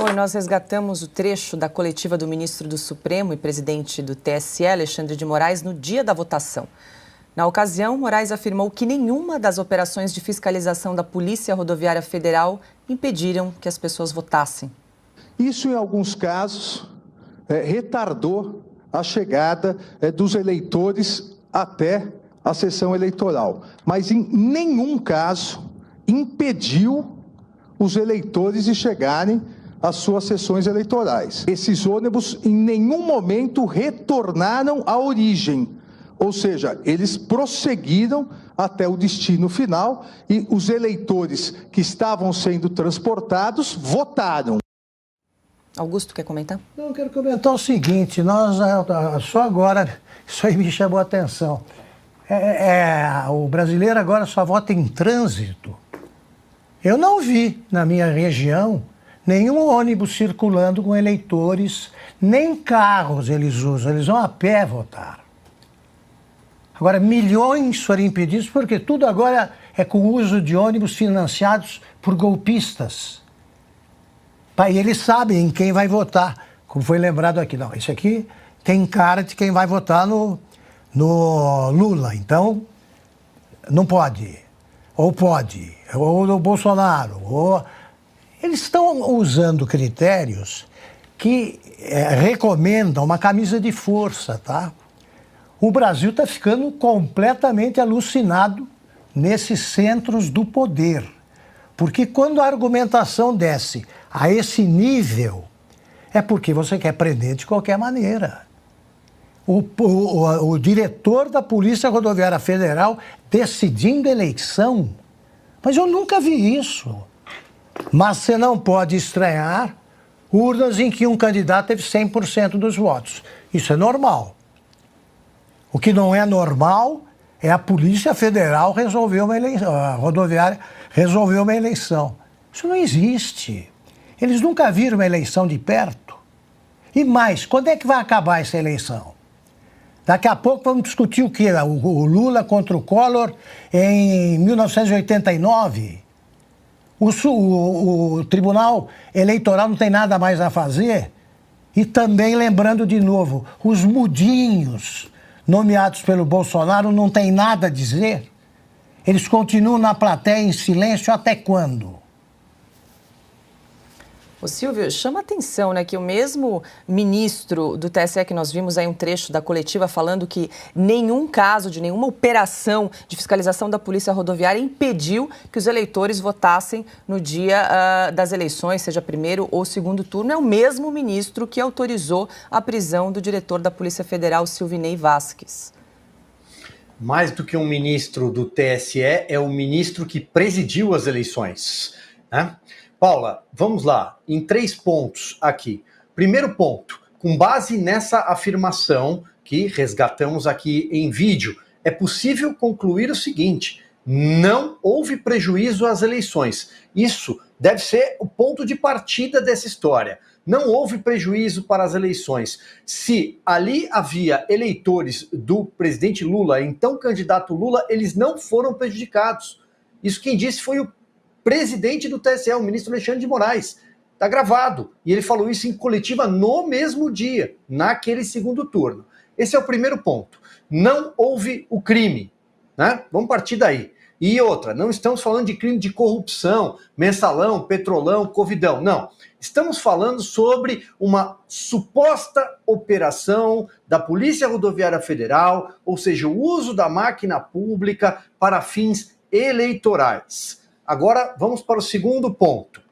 Bom, e nós resgatamos o trecho da coletiva do ministro do Supremo e presidente do TSE, Alexandre de Moraes, no dia da votação. Na ocasião, Moraes afirmou que nenhuma das operações de fiscalização da Polícia Rodoviária Federal impediram que as pessoas votassem. Isso, em alguns casos, retardou a chegada dos eleitores até a sessão eleitoral, mas em nenhum caso impediu os eleitores de chegarem às suas sessões eleitorais. Esses ônibus em nenhum momento retornaram à origem, ou seja, eles prosseguiram até o destino final e os eleitores que estavam sendo transportados votaram. Augusto, quer comentar? Não, eu quero comentar o seguinte, só agora, isso aí me chamou a atenção. O brasileiro agora só vota em trânsito. Eu não vi na minha região nenhum ônibus circulando com eleitores, nem carros eles usam, eles vão a pé votar. Agora, milhões foram impedidos porque tudo agora é com o uso de ônibus financiados por golpistas. E eles sabem em quem vai votar, como foi lembrado aqui. Não, esse aqui tem cara de quem vai votar no Lula, então não pode, ou no Bolsonaro. Eles estão usando critérios que recomendam uma camisa de força, tá? O Brasil está ficando completamente alucinado nesses centros do poder. Porque quando a argumentação desce a esse nível, é porque você quer prender de qualquer maneira. O diretor da Polícia Rodoviária Federal decidindo eleição, mas eu nunca vi isso. Mas você não pode estranhar urnas em que um candidato teve 100% dos votos. Isso é normal. O que não é normal é a Polícia Federal resolver uma eleição, a rodoviária resolveu uma eleição. Isso não existe. Eles nunca viram uma eleição de perto. E mais, quando é que vai acabar essa eleição? Daqui a pouco vamos discutir o quê? O Lula contra o Collor em 1989. O Tribunal Eleitoral não tem nada mais a fazer. E também, lembrando de novo, os mudinhos nomeados pelo Bolsonaro não têm nada a dizer. Eles continuam na plateia em silêncio até quando? Ô Silvio, chama atenção, né, que o mesmo ministro do TSE, que nós vimos aí um trecho da coletiva falando que nenhum caso de nenhuma operação de fiscalização da Polícia Rodoviária impediu que os eleitores votassem no dia das eleições, seja primeiro ou segundo turno, é o mesmo ministro que autorizou a prisão do diretor da Polícia Federal, Silvinei Vasquez. Mais do que um ministro do TSE, é o ministro que presidiu as eleições, né? Paula, vamos lá, em 3 pontos aqui. Primeiro ponto, com base nessa afirmação que resgatamos aqui em vídeo, é possível concluir o seguinte: não houve prejuízo às eleições. Isso deve ser o ponto de partida dessa história. Não houve prejuízo para as eleições. Se ali havia eleitores do presidente Lula, então candidato Lula, eles não foram prejudicados. Isso quem disse foi o presidente do TSE, o ministro Alexandre de Moraes. Está gravado. E ele falou isso em coletiva no mesmo dia, naquele segundo turno. Esse é o primeiro ponto. Não houve o crime, né? Vamos partir daí. E outra, não estamos falando de crime de corrupção, mensalão, petrolão, covidão. Não. Estamos falando sobre uma suposta operação da Polícia Rodoviária Federal, ou seja, o uso da máquina pública para fins eleitorais. Agora, vamos para o segundo ponto.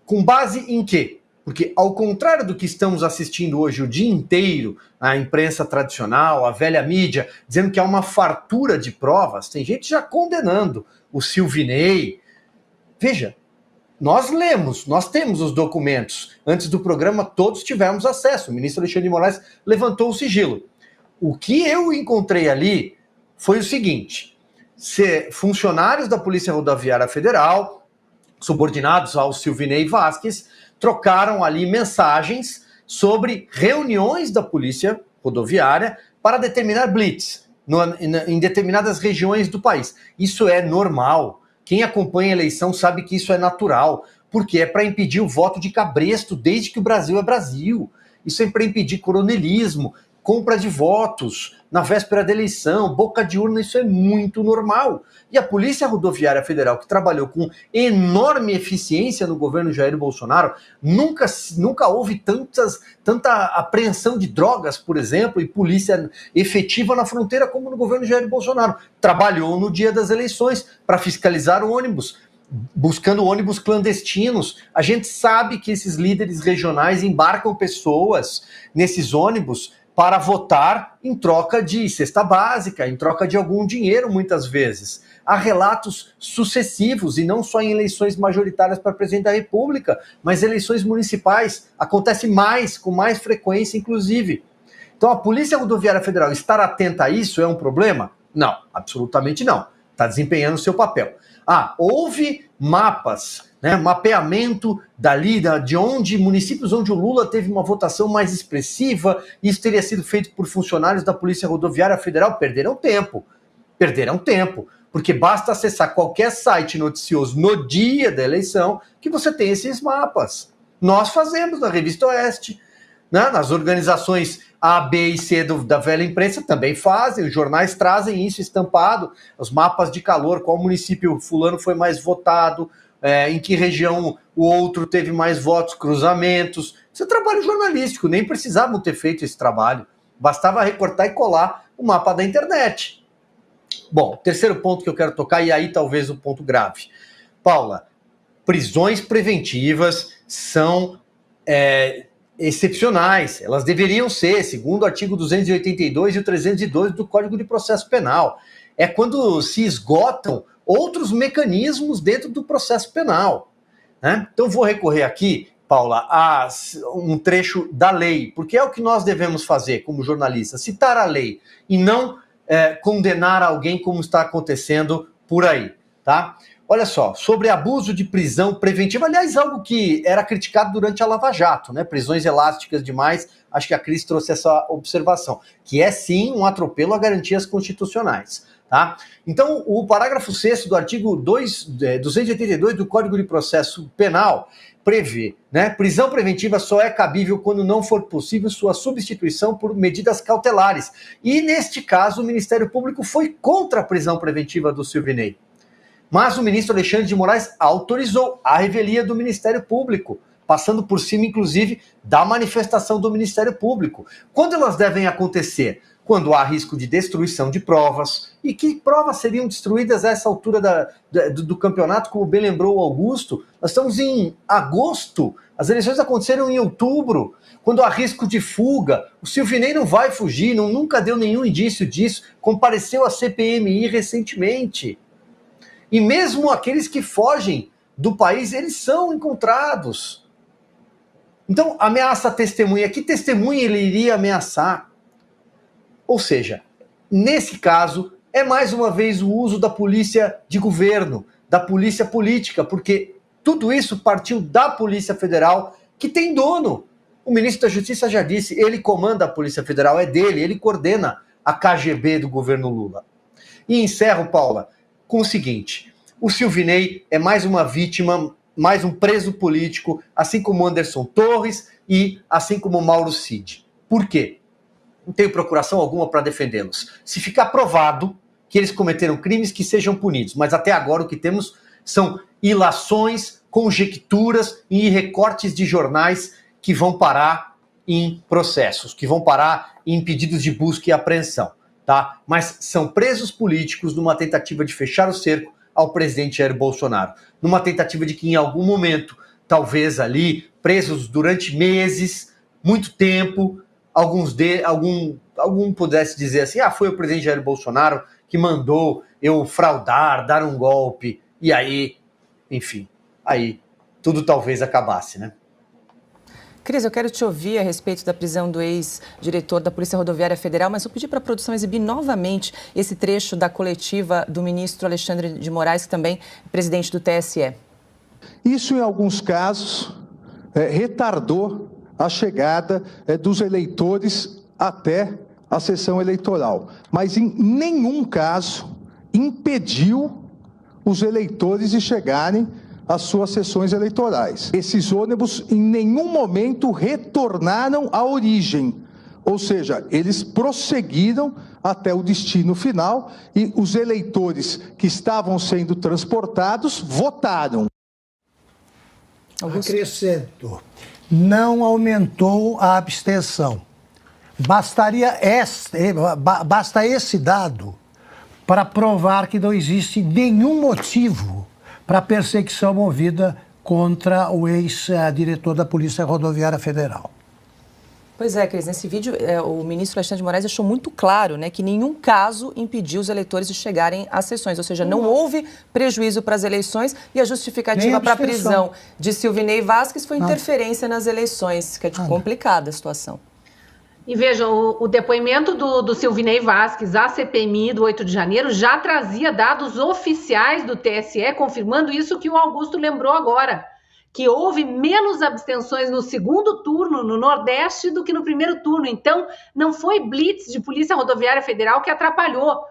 Com base em quê? Porque, ao contrário do que estamos assistindo hoje o dia inteiro, a imprensa tradicional, a velha mídia, dizendo que há uma fartura de provas, tem gente já condenando o Silvinei. Veja, nós lemos, nós temos os documentos. Antes do programa, todos tivemos acesso. O ministro Alexandre de Moraes levantou o sigilo. O que eu encontrei ali foi o seguinte: funcionários da Polícia Rodoviária Federal, subordinados ao Silvinei Vasquez, trocaram ali mensagens sobre reuniões da Polícia Rodoviária para determinar blitz em determinadas regiões do país. Isso é normal. Quem acompanha a eleição sabe que isso é natural. porque é para impedir o voto de cabresto desde que o Brasil é Brasil. Isso é para impedir coronelismo, compra de votos na véspera da eleição, boca de urna, isso é muito normal. E a Polícia Rodoviária Federal, que trabalhou com enorme eficiência no governo Jair Bolsonaro, nunca houve tanta apreensão de drogas, por exemplo, e polícia efetiva na fronteira como no governo Jair Bolsonaro. Trabalhou no dia das eleições para fiscalizar o ônibus, buscando ônibus clandestinos. A gente sabe que esses líderes regionais embarcam pessoas nesses ônibus para votar em troca de cesta básica, em troca de algum dinheiro, muitas vezes. Há relatos sucessivos, e não só em eleições majoritárias para presidente da República, mas eleições municipais. Acontece com mais frequência, inclusive. Então, a Polícia Rodoviária Federal estar atenta a isso é um problema? Não, absolutamente não. Está desempenhando o seu papel. Houve mapas, mapeamento de municípios onde o Lula teve uma votação mais expressiva, isso teria sido feito por funcionários da Polícia Rodoviária Federal. Perderam tempo, porque basta acessar qualquer site noticioso no dia da eleição que você tem esses mapas. Nós fazemos na Revista Oeste, nas organizações A, B e C da velha imprensa também fazem, os jornais trazem isso estampado, os mapas de calor, qual município fulano foi mais votado, em que região o outro teve mais votos, cruzamentos. Isso é trabalho jornalístico, nem precisavam ter feito esse trabalho, bastava recortar e colar o mapa da internet. Bom, terceiro ponto que eu quero tocar, e aí talvez o ponto grave. Paula, prisões preventivas são excepcionais, elas deveriam ser, segundo o artigo 282 e o 302 do Código de Processo Penal. É quando se esgotam outros mecanismos dentro do processo penal, né? Então vou recorrer aqui, Paula, a um trecho da lei, porque é o que nós devemos fazer como jornalistas, citar a lei e não condenar alguém como está acontecendo por aí, tá? Olha só, sobre abuso de prisão preventiva, aliás, algo que era criticado durante a Lava Jato, né? Prisões elásticas demais, acho que a Cris trouxe essa observação, que é sim um atropelo a garantias constitucionais, tá? Então, o parágrafo 6º do artigo 282 do Código de Processo Penal prevê, né? Prisão preventiva só é cabível quando não for possível sua substituição por medidas cautelares. E, neste caso, o Ministério Público foi contra a prisão preventiva do Silvinei. Mas o ministro Alexandre de Moraes autorizou a revelia do Ministério Público, passando por cima, inclusive, da manifestação do Ministério Público. Quando elas devem acontecer? Quando há risco de destruição de provas. E que provas seriam destruídas a essa altura do campeonato, como bem lembrou o Augusto? Nós estamos em agosto, as eleições aconteceram em outubro, quando há risco de fuga. O Silvinei não vai fugir, nunca deu nenhum indício disso, compareceu à CPMI recentemente. E mesmo aqueles que fogem do país, eles são encontrados. Então, ameaça a testemunha. Que testemunha ele iria ameaçar? Ou seja, nesse caso, é mais uma vez o uso da polícia de governo, da polícia política, porque tudo isso partiu da Polícia Federal, que tem dono. O ministro da Justiça já disse, ele comanda a Polícia Federal, é dele, ele coordena a KGB do governo Lula. E encerro, Paula, com o seguinte: o Silvinei é mais uma vítima, mais um preso político, assim como Anderson Torres e assim como Mauro Cid. Por quê? Não tenho procuração alguma para defendê-los. Se ficar provado que eles cometeram crimes, que sejam punidos. Mas até agora o que temos são ilações, conjecturas e recortes de jornais que vão parar em processos, que vão parar em pedidos de busca e apreensão, tá? Mas são presos políticos numa tentativa de fechar o cerco ao presidente Jair Bolsonaro, numa tentativa de que em algum momento, talvez ali, presos durante meses, muito tempo, algum pudesse dizer assim, foi o presidente Jair Bolsonaro que mandou eu fraudar, dar um golpe, e aí, enfim, aí tudo talvez acabasse, né? Cris, eu quero te ouvir a respeito da prisão do ex-diretor da Polícia Rodoviária Federal, mas vou pedir para a produção exibir novamente esse trecho da coletiva do ministro Alexandre de Moraes, que também é presidente do TSE. Isso, em alguns casos, retardou a chegada dos eleitores até a sessão eleitoral, mas em nenhum caso impediu os eleitores de chegarem às suas sessões eleitorais. Esses ônibus em nenhum momento retornaram à origem, ou seja, eles prosseguiram até o destino final e os eleitores que estavam sendo transportados votaram. Acrescento, não aumentou a abstenção. Basta esse dado para provar que não existe nenhum motivo para perseguição movida contra o ex-diretor da Polícia Rodoviária Federal. Pois é, Cris, nesse vídeo o ministro Alexandre de Moraes deixou muito claro, né, que nenhum caso impediu os eleitores de chegarem às sessões, ou seja, não houve prejuízo para as eleições e a justificativa para a prisão de Silvinei Vasquez foi interferência nas eleições, que é complicada a situação. E veja, o depoimento do Silvinei Vasquez à CPMI do 8 de janeiro já trazia dados oficiais do TSE, confirmando isso que o Augusto lembrou agora, que houve menos abstenções no segundo turno no Nordeste do que no primeiro turno. Então, não foi blitz de Polícia Rodoviária Federal que atrapalhou.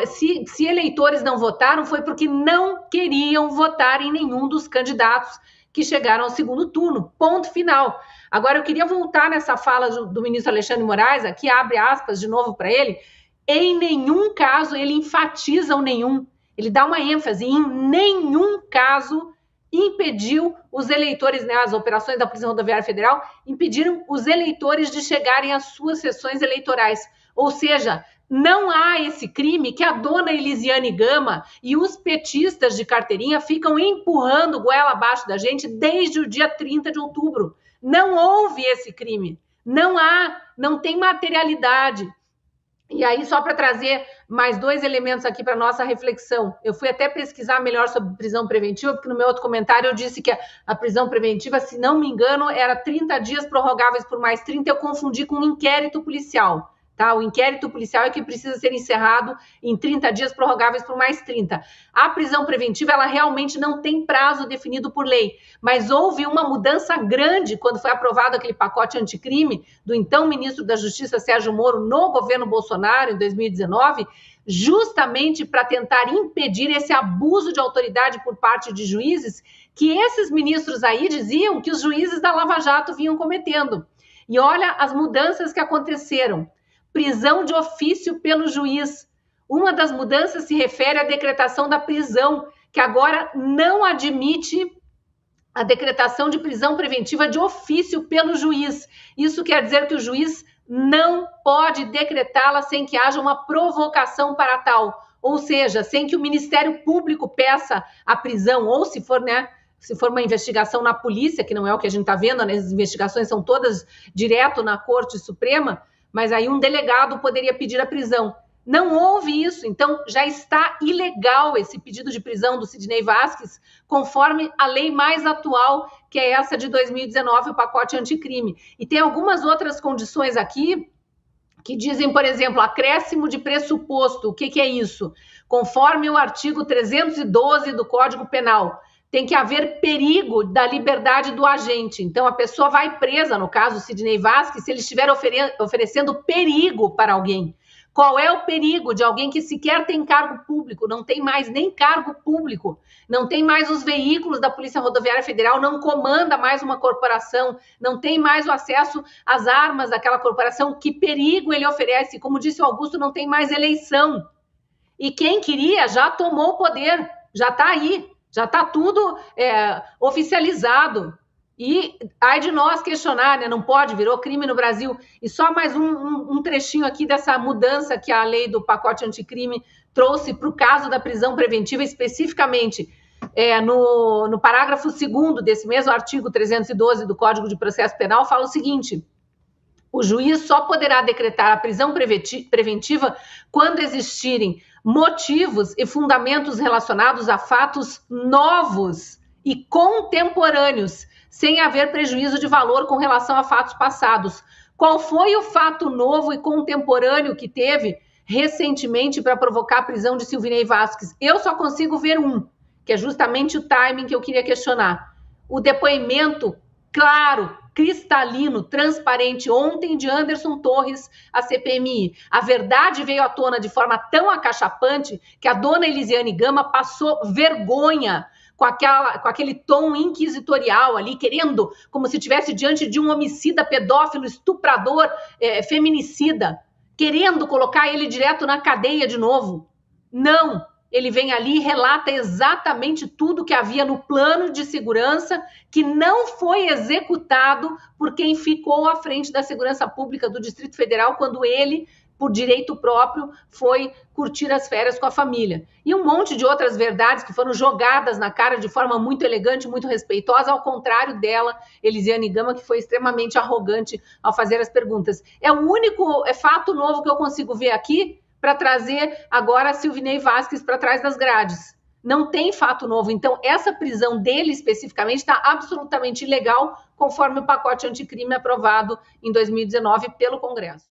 Se eleitores não votaram, foi porque não queriam votar em nenhum dos candidatos que chegaram ao segundo turno. Ponto final. Agora, eu queria voltar nessa fala do ministro Alexandre de Moraes, aqui abre aspas de novo para ele. Em nenhum caso, ele enfatiza o nenhum. Ele dá uma ênfase em nenhum caso impediu os eleitores, né, as operações da Polícia Rodoviária Federal impediram os eleitores de chegarem às suas sessões eleitorais. Ou seja, não há esse crime que a dona Elisiane Gama e os petistas de carteirinha ficam empurrando goela abaixo da gente desde o dia 30 de outubro. Não houve esse crime. Não tem materialidade. E aí, só para trazer mais dois elementos aqui para nossa reflexão, eu fui até pesquisar melhor sobre prisão preventiva, porque no meu outro comentário eu disse que a prisão preventiva, se não me engano, era 30 dias prorrogáveis por mais 30, eu confundi com um inquérito policial. Tá? O inquérito policial é que precisa ser encerrado em 30 dias prorrogáveis por mais 30. A prisão preventiva, ela realmente não tem prazo definido por lei, mas houve uma mudança grande quando foi aprovado aquele pacote anticrime do então ministro da Justiça, Sérgio Moro, no governo Bolsonaro, em 2019, justamente para tentar impedir esse abuso de autoridade por parte de juízes que esses ministros aí diziam que os juízes da Lava Jato vinham cometendo. E olha as mudanças que aconteceram. Prisão de ofício pelo juiz. Uma das mudanças se refere à decretação da prisão, que agora não admite a decretação de prisão preventiva de ofício pelo juiz. Isso quer dizer que o juiz não pode decretá-la sem que haja uma provocação para tal, ou seja, sem que o Ministério Público peça a prisão, ou se for uma investigação na polícia, que não é o que a gente está vendo, as investigações são todas direto na Corte Suprema, mas aí um delegado poderia pedir a prisão. Não houve isso, então já está ilegal esse pedido de prisão do Silvinei Vasquez, conforme a lei mais atual, que é essa de 2019, o pacote anticrime. E tem algumas outras condições aqui que dizem, por exemplo, acréscimo de pressuposto. O que é isso? Conforme o artigo 312 do Código Penal, tem que haver perigo da liberdade do agente. Então, a pessoa vai presa, no caso, Silvinei Vasquez, se ele estiver oferecendo perigo para alguém. Qual é o perigo de alguém que sequer tem cargo público, não tem mais nem cargo público, não tem mais os veículos da Polícia Rodoviária Federal, não comanda mais uma corporação, não tem mais o acesso às armas daquela corporação? Que perigo ele oferece? Como disse o Augusto, não tem mais eleição. E quem queria já tomou o poder, já está aí. Já está tudo oficializado. E ai de nós questionar, né? Não pode, virou crime no Brasil. E só mais um trechinho aqui dessa mudança que a lei do pacote anticrime trouxe para o caso da prisão preventiva, especificamente no parágrafo 2º desse mesmo artigo 312 do Código de Processo Penal, fala o seguinte: o juiz só poderá decretar a prisão preventiva quando existirem motivos e fundamentos relacionados a fatos novos e contemporâneos, sem haver prejuízo de valor com relação a fatos passados. Qual foi o fato novo e contemporâneo que teve recentemente para provocar a prisão de Silvinei Vasquez? Eu só consigo ver um, que é justamente o timing que eu queria questionar. O depoimento claro, cristalino, transparente ontem de Anderson Torres à CPMI. A verdade veio à tona de forma tão acachapante que a dona Elisiane Gama passou vergonha, com aquele tom inquisitorial ali, querendo, como se estivesse diante de um homicida, pedófilo, estuprador, feminicida, querendo colocar ele direto na cadeia de novo. Não, ele vem ali e relata exatamente tudo que havia no plano de segurança que não foi executado por quem ficou à frente da segurança pública do Distrito Federal quando ele, por direito próprio, foi curtir as férias com a família. E um monte de outras verdades que foram jogadas na cara de forma muito elegante, muito respeitosa, ao contrário dela, Elisiane Gama, que foi extremamente arrogante ao fazer as perguntas. É o único fato novo que eu consigo ver aqui para trazer agora a Silvinei Vasquez para trás das grades. Não tem fato novo. Então, essa prisão dele especificamente está absolutamente ilegal, conforme o pacote anticrime aprovado em 2019 pelo Congresso.